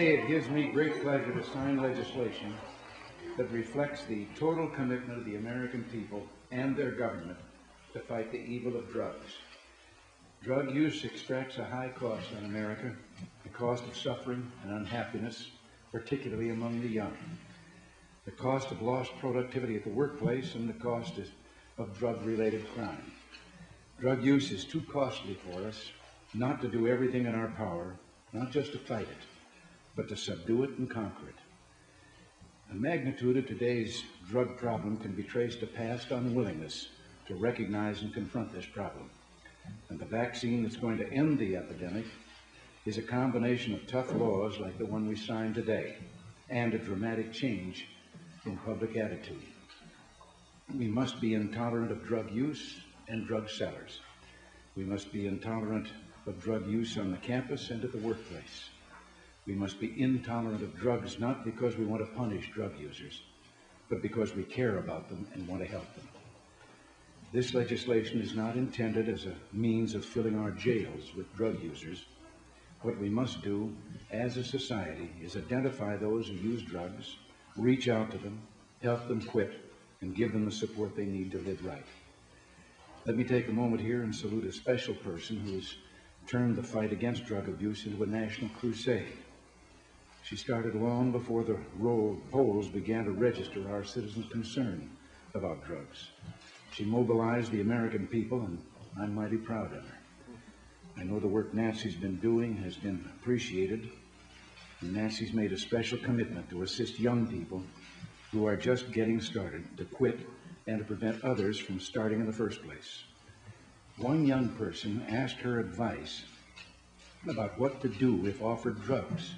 Today, it gives me great pleasure to sign legislation that reflects the total commitment of the American people and their government to fight the evil of drugs. Drug use extracts a high cost on America, the cost of suffering and unhappiness, particularly among the young, the cost of lost productivity at the workplace, and the cost of drug-related crime. Drug use is too costly for us not to do everything in our power, not just to fight it, but to subdue it and conquer it. The magnitude of today's drug problem can be traced to past unwillingness to recognize and confront this problem. And the vaccine that's going to end the epidemic is a combination of tough laws like the one we signed today and a dramatic change in public attitude. We must be intolerant of drug use and drug sellers. We must be intolerant of drug use on the campus and at the workplace. We must be intolerant of drugs not because we want to punish drug users, but because we care about them and want to help them. This legislation is not intended as a means of filling our jails with drug users. What we must do as a society is identify those who use drugs, reach out to them, help them quit, and give them the support they need to live right. Let me take a moment here and salute a special person who has turned the fight against drug abuse into a national crusade. She started long before the polls began to register our citizens' concern about drugs. She mobilized the American people, and I'm mighty proud of her. I know the work Nancy's been doing has been appreciated, and Nancy's made a special commitment to assist young people who are just getting started to quit and to prevent others from starting in the first place. One young person asked her advice about what to do if offered drugs,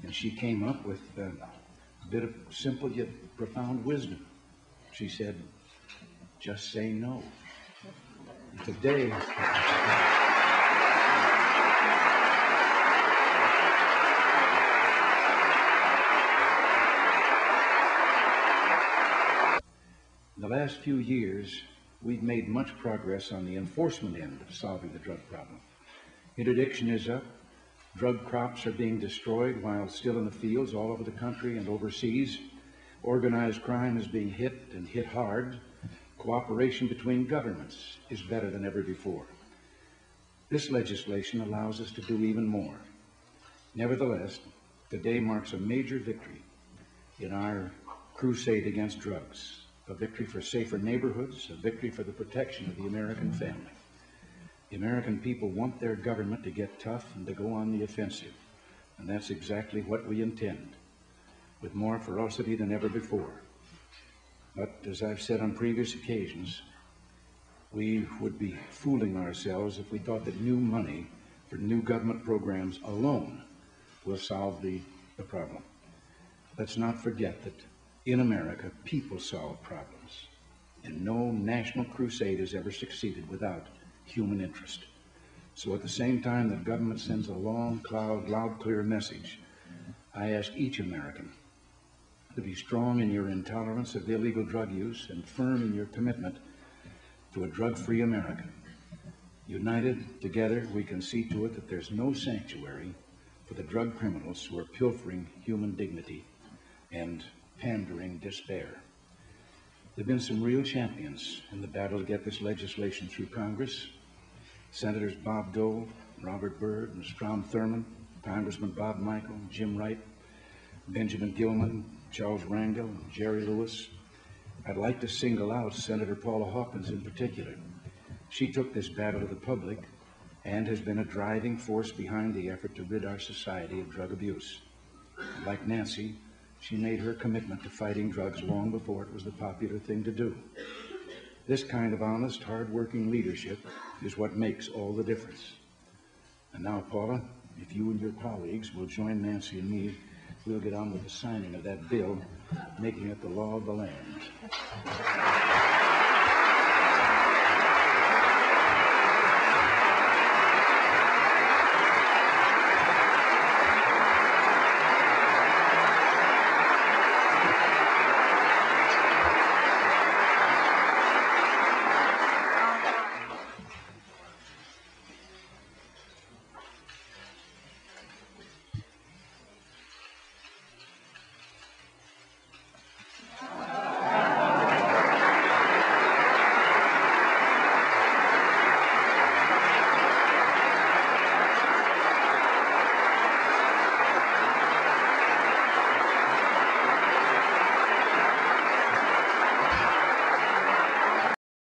and she came up with a bit of simple yet profound wisdom. She said, just say no. And today, in the last few years, we've made much progress on the enforcement end of solving the drug problem. Interdiction is up. Drug crops are being destroyed while still in the fields all over the country and overseas. Organized crime is being hit and hit hard. Cooperation between governments is better than ever before. This legislation allows us to do even more. Nevertheless, today marks a major victory in our crusade against drugs, a victory for safer neighborhoods, a victory for the protection of the American family. The American people want their government to get tough and to go on the offensive, and that's exactly what we intend, with more ferocity than ever before. But as I've said on previous occasions, we would be fooling ourselves if we thought that new money for new government programs alone will solve the problem. Let's not forget that in America, people solve problems, and no national crusade has ever succeeded without human interest. So at the same time that government sends a long, loud, clear message, I ask each American to be strong in your intolerance of illegal drug use and firm in your commitment to a drug-free America. United, together, we can see to it that there's no sanctuary for the drug criminals who are pilfering human dignity and pandering despair. There have been some real champions in the battle to get this legislation through Congress. Senators Bob Dole, Robert Byrd, and Strom Thurmond, Congressman Bob Michael, Jim Wright, Benjamin Gilman, Charles Rangel, and Jerry Lewis. I'd like to single out Senator Paula Hawkins in particular. She took this battle to the public and has been a driving force behind the effort to rid our society of drug abuse. Like Nancy, she made her commitment to fighting drugs long before it was the popular thing to do. This kind of honest, hard-working leadership is what makes all the difference. And now, Paula, if you and your colleagues will join Nancy and me, we'll get on with the signing of that bill, making it the law of the land.